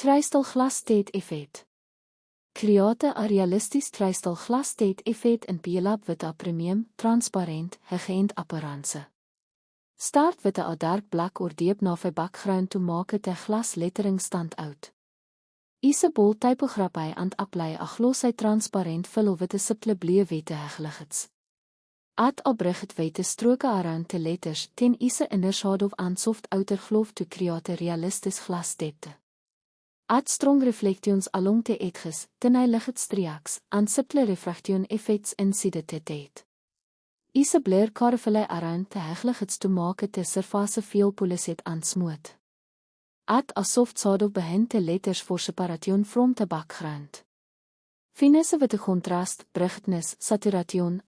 Tristelglas-TED-effet. Create a realisties tristelglas-TED-effet in PLAB with a premium, transparent, geënt appearance. Start with a dark black or deep navy background to make the glass lettering stand out. Use a bold typography and apply a glossy transparent fill with a subtle blue wete hegligits. Add a bright white stroke around the letters, then use a inner shadow and soft outer glow to create a realistic glass depth. Add strong reflections along the edges, tiny light streaks, and subtle refraction effects inside the TED. Use a blur caravelle around the hegligits to make the surface feel polished and smooth. Add a soft shadow behind the letters for separation from the background. Finesse with the contrast, brightness, saturation,